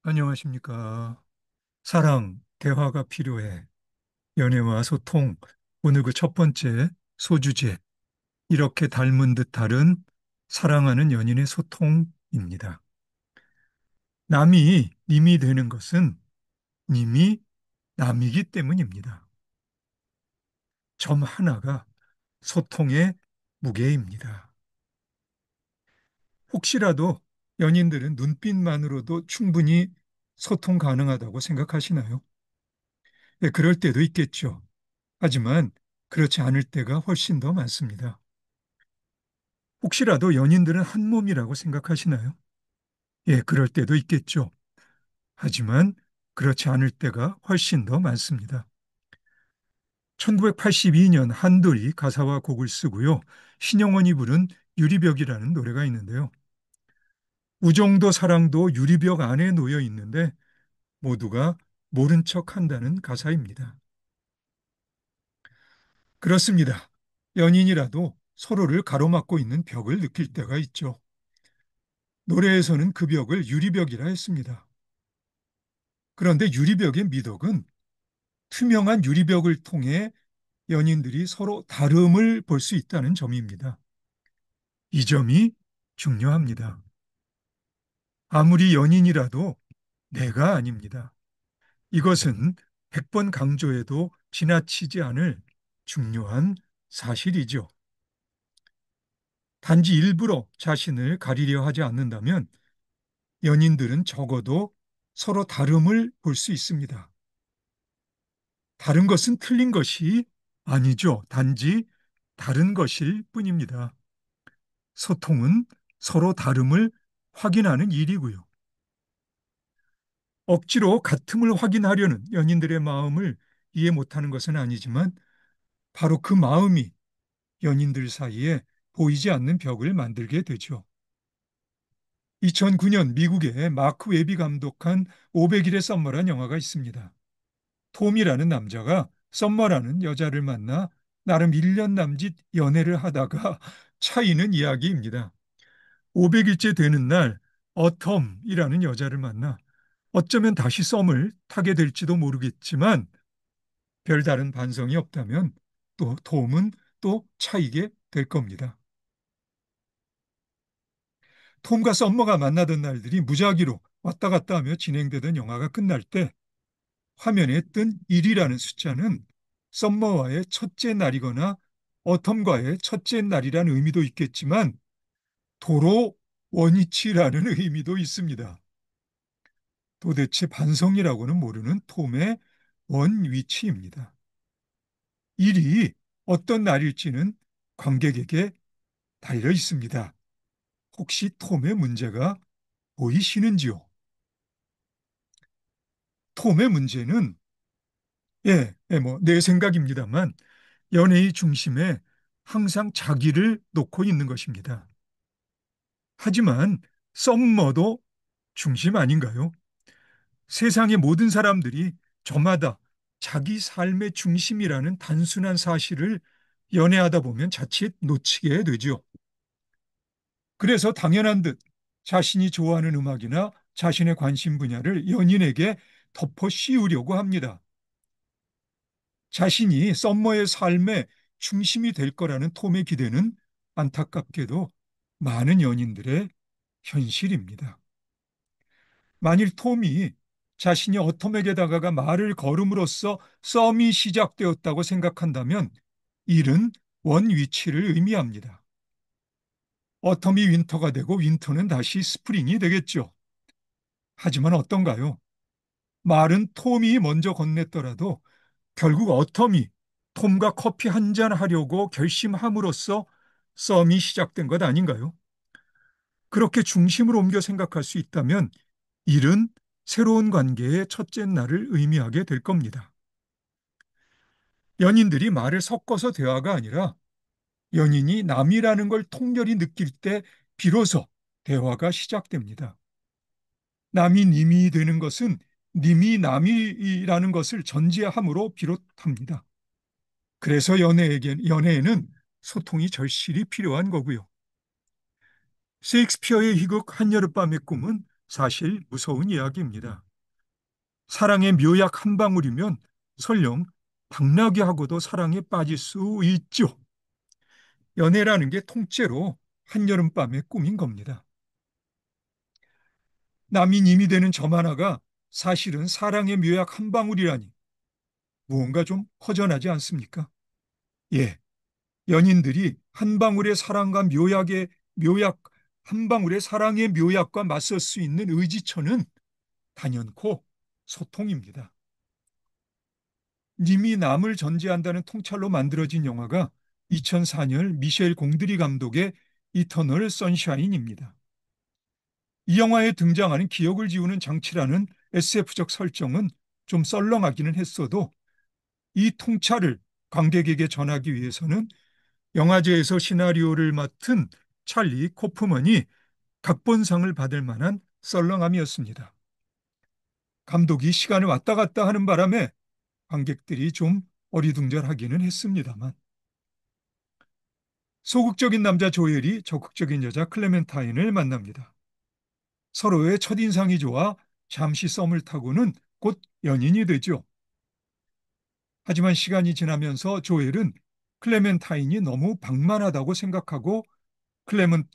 안녕하십니까. 사랑, 대화가 필요해. 연애와 소통. 오늘 그 첫 번째 소주제. 이렇게 닮은 듯 다른 사랑하는 연인의 소통입니다. 남이 님이 되는 것은 님이 남이기 때문입니다. 점 하나가 소통의 무게입니다. 혹시라도 연인들은 눈빛만으로도 충분히 소통 가능하다고 생각하시나요? 네, 그럴 때도 있겠죠. 하지만 그렇지 않을 때가 훨씬 더 많습니다. 혹시라도 연인들은 한 몸이라고 생각하시나요? 예, 그럴 때도 있겠죠. 하지만 그렇지 않을 때가 훨씬 더 많습니다. 1982년 한돌이 가사와 곡을 쓰고요. 신영원이 부른 유리벽이라는 노래가 있는데요. 우정도 사랑도 유리벽 안에 놓여 있는데 모두가 모른 척 한다는 가사입니다. 그렇습니다. 연인이라도 서로를 가로막고 있는 벽을 느낄 때가 있죠. 노래에서는 그 벽을 유리벽이라 했습니다. 그런데 유리벽의 미덕은 투명한 유리벽을 통해 연인들이 서로 다름을 볼 수 있다는 점입니다. 이 점이 중요합니다. 아무리 연인이라도 내가 아닙니다. 이것은 100번 강조해도 지나치지 않을 중요한 사실이죠. 단지 일부러 자신을 가리려 하지 않는다면 연인들은 적어도 서로 다름을 볼 수 있습니다. 다른 것은 틀린 것이 아니죠. 단지 다른 것일 뿐입니다. 소통은 서로 다름을 확인하는 일이고요. 억지로 같음을 확인하려는 연인들의 마음을 이해 못하는 것은 아니지만 바로 그 마음이 연인들 사이에 보이지 않는 벽을 만들게 되죠. 2009년 미국의 마크 웨비 감독한 500일의 썸머란 영화가 있습니다. 톰이라는 남자가 썸머라는 여자를 만나 나름 1년 남짓 연애를 하다가 차이는 이야기입니다. 500일째 되는 날 어텀이라는 여자를 만나 어쩌면 다시 썸을 타게 될지도 모르겠지만 별다른 반성이 없다면 또 톰은 또 차이게 될 겁니다. 톰과 썸머가 만나던 날들이 무작위로 왔다 갔다 하며 진행되던 영화가 끝날 때 화면에 뜬 1이라는 숫자는 썸머와의 첫째 날이거나 어텀과의 첫째 날이라는 의미도 있겠지만 도로 원위치라는 의미도 있습니다. 도대체 반성이라고는 모르는 톰의 원위치입니다. 1이 어떤 날일지는 관객에게 달려 있습니다. 혹시 톰의 문제가 보이시는지요? 톰의 문제는 내 생각입니다만 연애의 중심에 항상 자기를 놓고 있는 것입니다. 하지만 썸머도 중심 아닌가요? 세상의 모든 사람들이 저마다 자기 삶의 중심이라는 단순한 사실을 연애하다 보면 자칫 놓치게 되죠. 그래서 당연한 듯 자신이 좋아하는 음악이나 자신의 관심 분야를 연인에게 덮어 씌우려고 합니다. 자신이 썸머의 삶의 중심이 될 거라는 톰의 기대는 안타깝게도 많은 연인들의 현실입니다. 만일 톰이 자신이 어텀에게 다가가 말을 걸음으로써 썸이 시작되었다고 생각한다면 일은 원 위치를 의미합니다. 어텀이 윈터가 되고 윈터는 다시 스프링이 되겠죠. 하지만 어떤가요? 말은 톰이 먼저 건넸더라도 결국 어텀이 톰과 커피 한 잔 하려고 결심함으로써 썸이 시작된 것 아닌가요? 그렇게 중심을 옮겨 생각할 수 있다면 일은 새로운 관계의 첫째 날을 의미하게 될 겁니다. 연인들이 말을 섞어서 대화가 아니라 연인이 남이라는 걸 통렬히 느낄 때 비로소 대화가 시작됩니다. 남이 님이 되는 것은 님이 남이라는 것을 전제함으로 비롯합니다. 그래서 연애에는 소통이 절실히 필요한 거고요. 셰익스피어의 희극 한여름밤의 꿈은 사실 무서운 이야기입니다. 사랑의 묘약 한 방울이면 설령 당나귀하고도 사랑에 빠질 수 있죠. 연애라는 게 통째로 한여름밤의 꿈인 겁니다. 남이 님이 되는 점 하나가 사실은 사랑의 묘약 한 방울이라니 무언가 좀 허전하지 않습니까? 예, 연인들이 한 방울의 사랑과 묘약, 한 방울의 사랑의 묘약과 맞설 수 있는 의지처는 단연코 소통입니다. 님이 남을 전제한다는 통찰로 만들어진 영화가 2004년 미셸 공드리 감독의 이터널 선샤인입니다. 이 영화에 등장하는 기억을 지우는 장치라는 SF적 설정은 좀 썰렁하기는 했어도 이 통찰을 관객에게 전하기 위해서는 영화제에서 시나리오를 맡은 찰리 코프먼이 각본상을 받을 만한 썰렁함이었습니다. 감독이 시간을 왔다 갔다 하는 바람에 관객들이 좀 어리둥절하기는 했습니다만 소극적인 남자 조엘이 적극적인 여자 클레멘타인을 만납니다. 서로의 첫인상이 좋아 잠시 썸을 타고는 곧 연인이 되죠. 하지만 시간이 지나면서 조엘은 클레멘타인이 너무 방만하다고 생각하고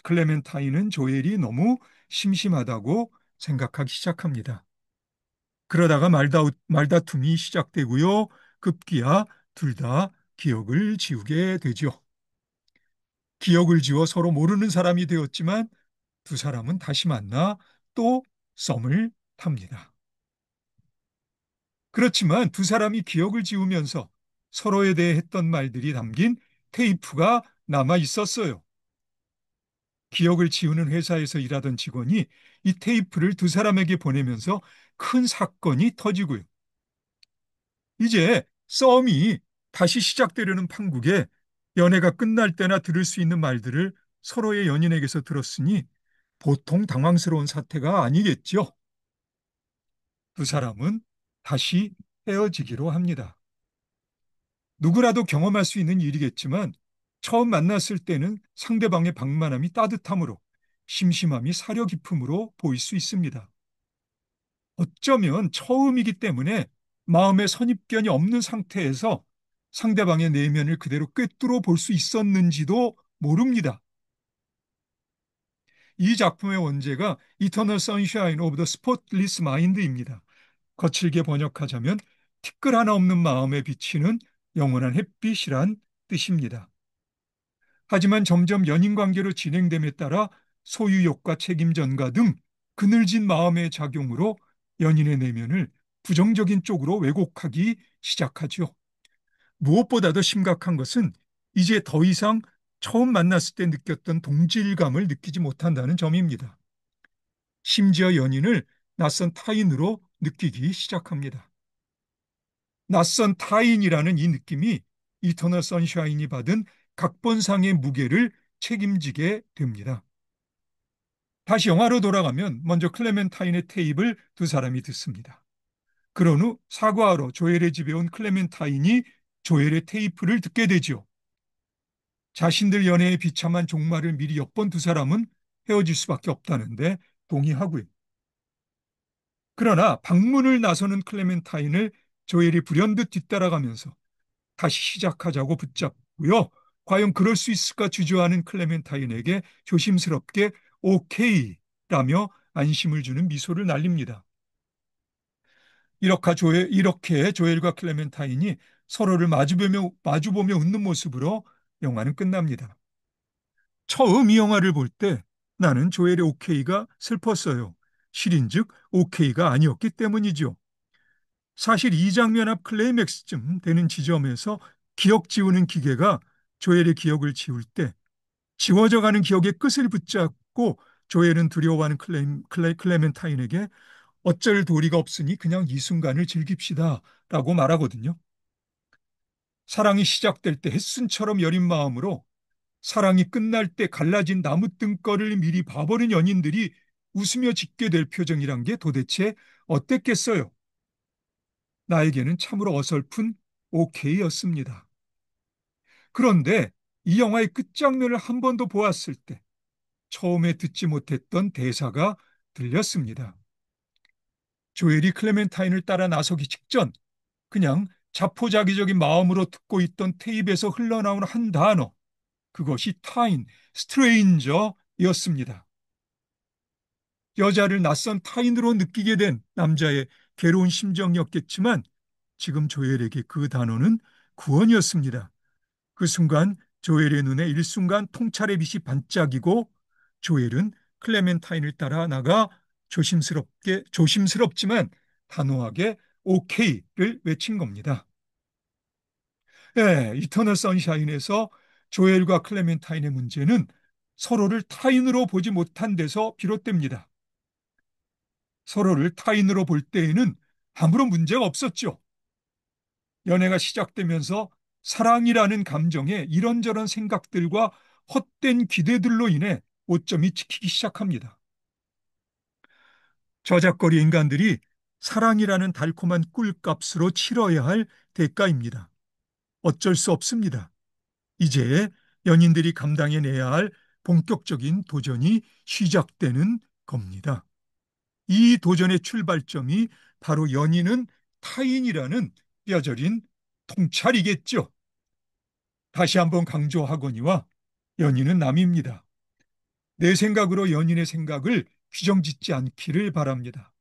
클레멘타인은 조엘이 너무 심심하다고 생각하기 시작합니다. 그러다가 말다툼이 시작되고요. 급기야 둘 다 기억을 지우게 되죠. 기억을 지워 서로 모르는 사람이 되었지만 두 사람은 다시 만나 또 썸을 탑니다. 그렇지만 두 사람이 기억을 지우면서 서로에 대해 했던 말들이 담긴 테이프가 남아 있었어요. 기억을 지우는 회사에서 일하던 직원이 이 테이프를 두 사람에게 보내면서 큰 사건이 터지고요. 이제 썸이 다시 시작되려는 판국에 연애가 끝날 때나 들을 수 있는 말들을 서로의 연인에게서 들었으니 보통 당황스러운 사태가 아니겠죠. 두 사람은 다시 헤어지기로 합니다. 누구라도 경험할 수 있는 일이겠지만 처음 만났을 때는 상대방의 방만함이 따뜻함으로 심심함이 사려 깊음으로 보일 수 있습니다. 어쩌면 처음이기 때문에 마음의 선입견이 없는 상태에서 상대방의 내면을 그대로 꿰뚫어 볼 수 있었는지도 모릅니다. 이 작품의 원제가 Eternal Sunshine of the Spotless Mind입니다. 거칠게 번역하자면 티끌 하나 없는 마음에 비치는 영원한 햇빛이란 뜻입니다. 하지만 점점 연인 관계로 진행됨에 따라 소유욕과 책임 전가 등 그늘진 마음의 작용으로 연인의 내면을 부정적인 쪽으로 왜곡하기 시작하죠. 무엇보다도 심각한 것은 이제 더 이상 처음 만났을 때 느꼈던 동질감을 느끼지 못한다는 점입니다. 심지어 연인을 낯선 타인으로 느끼기 시작합니다. 낯선 타인이라는 이 느낌이 이터널 선샤인이 받은 각본상의 무게를 책임지게 됩니다. 다시 영화로 돌아가면 먼저 클레멘타인의 테이프를 두 사람이 듣습니다. 그런 후 사과하러 조엘의 집에 온 클레멘타인이 조엘의 테이프를 듣게 되죠. 자신들 연애에 비참한 종말을 미리 엿본 두 사람은 헤어질 수밖에 없다는데 동의하고요. 그러나 방문을 나서는 클레멘타인을 조엘이 불현듯 뒤따라가면서 다시 시작하자고 붙잡고요. 과연 그럴 수 있을까 주저하는 클레멘타인에게 조심스럽게 오케이라며 안심을 주는 미소를 날립니다. 이렇게 조엘과 클레멘타인이 서로를 마주보며 웃는 모습으로 영화는 끝납니다. 처음 이 영화를 볼 때 나는 조엘의 오케이가 슬펐어요. 실인즉 오케이가 아니었기 때문이죠. 사실 이 장면 앞 클라이맥스쯤 되는 지점에서 기억 지우는 기계가 조엘의 기억을 지울 때 지워져가는 기억의 끝을 붙잡고 조엘은 두려워하는 클레멘타인에게 어쩔 도리가 없으니 그냥 이 순간을 즐깁시다 라고 말하거든요. 사랑이 시작될 때 햇순처럼 여린 마음으로 사랑이 끝날 때 갈라진 나무 등거를 미리 봐버린 연인들이 웃으며 짓게 될 표정이란 게 도대체 어땠겠어요? 나에게는 참으로 어설픈 오케이였습니다. 그런데 이 영화의 끝장면을 한 번 더 보았을 때 처음에 듣지 못했던 대사가 들렸습니다. 조엘이 클레멘타인을 따라 나서기 직전 그냥 자포자기적인 마음으로 듣고 있던 테이프에서 흘러나온 한 단어, 그것이 타인, 스트레인저였습니다. 여자를 낯선 타인으로 느끼게 된 남자의 괴로운 심정이었겠지만 지금 조엘에게 그 단어는 구원이었습니다. 그 순간 조엘의 눈에 일순간 통찰의 빛이 반짝이고 조엘은 클레멘타인을 따라 나가 조심스럽지만 단호하게 오케이를 외친 겁니다. 네, 이터널 선샤인에서 조엘과 클레멘타인의 문제는 서로를 타인으로 보지 못한 데서 비롯됩니다. 서로를 타인으로 볼 때에는 아무런 문제가 없었죠. 연애가 시작되면서 사랑이라는 감정에 이런저런 생각들과 헛된 기대들로 인해 오점이 찍히기 시작합니다. 저작거리 인간들이 사랑이라는 달콤한 꿀값으로 치러야 할 대가입니다. 어쩔 수 없습니다. 이제 연인들이 감당해내야 할 본격적인 도전이 시작되는 겁니다. 이 도전의 출발점이 바로 연인은 타인이라는 뼈저린 통찰이겠죠. 다시 한번 강조하거니와 연인은 남입니다. 내 생각으로 연인의 생각을 규정짓지 않기를 바랍니다.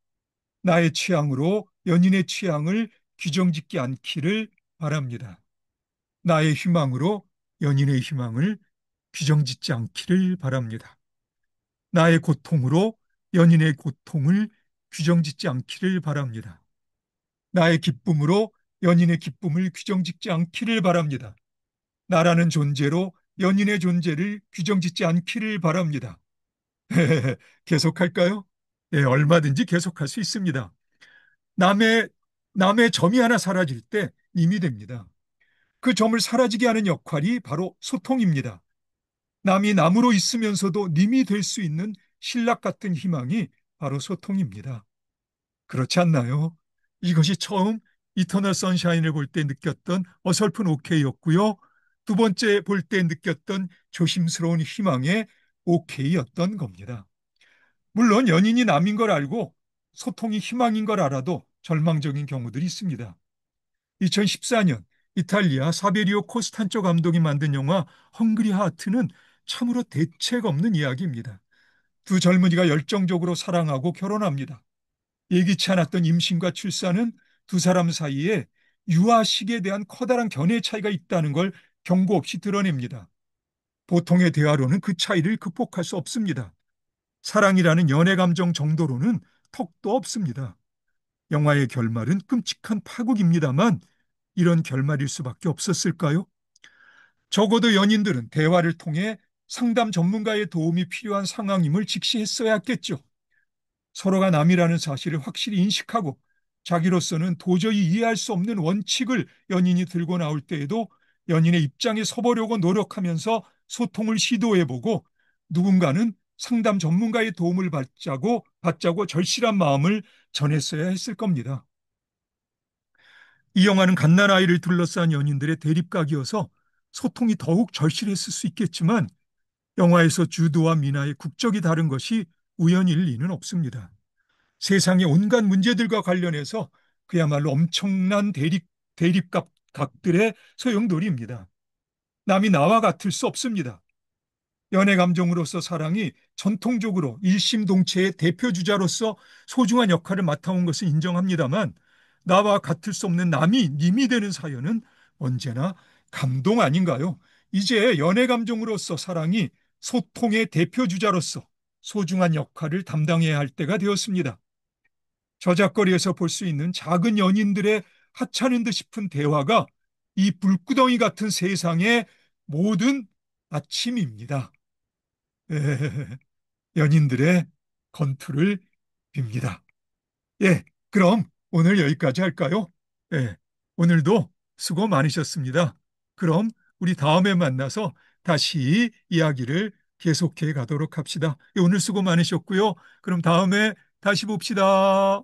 나의 취향으로 연인의 취향을 규정짓지 않기를 바랍니다. 나의 희망으로 연인의 희망을 규정짓지 않기를 바랍니다. 나의 고통으로 연인의 고통을 규정짓지 않기를 바랍니다. 나의 기쁨으로 연인의 기쁨을 규정짓지 않기를 바랍니다. 나라는 존재로 연인의 존재를 규정짓지 않기를 바랍니다. 계속할까요? 네, 얼마든지 계속할 수 있습니다. 남의, 남의 점이 하나 사라질 때 님이 됩니다. 그 점을 사라지게 하는 역할이 바로 소통입니다. 남이 남으로 있으면서도 님이 될 수 있는 신락 같은 희망이 바로 소통입니다. 그렇지 않나요? 이것이 처음 이터널 선샤인을 볼 때 느꼈던 어설픈 오케이였고요. 두 번째 볼 때 느꼈던 조심스러운 희망의 오케이였던 겁니다. 물론 연인이 남인 걸 알고 소통이 희망인 걸 알아도 절망적인 경우들이 있습니다. 2014년 이탈리아 사베리오 코스탄조 감독이 만든 영화 헝그리 하트는 참으로 대책 없는 이야기입니다. 두 젊은이가 열정적으로 사랑하고 결혼합니다. 예기치 않았던 임신과 출산은 두 사람 사이에 유아식에 대한 커다란 견해 차이가 있다는 걸 경고 없이 드러냅니다. 보통의 대화로는 그 차이를 극복할 수 없습니다. 사랑이라는 연애 감정 정도로는 턱도 없습니다. 영화의 결말은 끔찍한 파국입니다만 이런 결말일 수밖에 없었을까요? 적어도 연인들은 대화를 통해 상담 전문가의 도움이 필요한 상황임을 직시했어야 했겠죠. 서로가 남이라는 사실을 확실히 인식하고 자기로서는 도저히 이해할 수 없는 원칙을 연인이 들고 나올 때에도 연인의 입장에 서보려고 노력하면서 소통을 시도해보고 누군가는 상담 전문가의 도움을 받자고 절실한 마음을 전했어야 했을 겁니다. 이 영화는 갓난아이를 둘러싼 연인들의 대립각이어서 소통이 더욱 절실했을 수 있겠지만 영화에서 주드와 미나의 국적이 다른 것이 우연일 리는 없습니다. 세상의 온갖 문제들과 관련해서 그야말로 엄청난 대립각들의 소용돌이입니다. 남이 나와 같을 수 없습니다. 연애 감정으로서 사랑이 전통적으로 일심동체의 대표 주자로서 소중한 역할을 맡아온 것은 인정합니다만 나와 같을 수 없는 남이 님이 되는 사연은 언제나 감동 아닌가요? 이제 연애 감정으로서 사랑이 소통의 대표 주자로서 소중한 역할을 담당해야 할 때가 되었습니다. 저작거리에서 볼 수 있는 작은 연인들의 하찮은 듯 싶은 대화가 이 불구덩이 같은 세상의 모든 아침입니다. 연인들의 건투를 빕니다. 예, 그럼 오늘 여기까지 할까요? 예, 오늘도 수고 많으셨습니다. 그럼 우리 다음에 만나서 다시 이야기를 계속해 가도록 합시다. 예, 오늘 수고 많으셨고요. 그럼 다음에 다시 봅시다.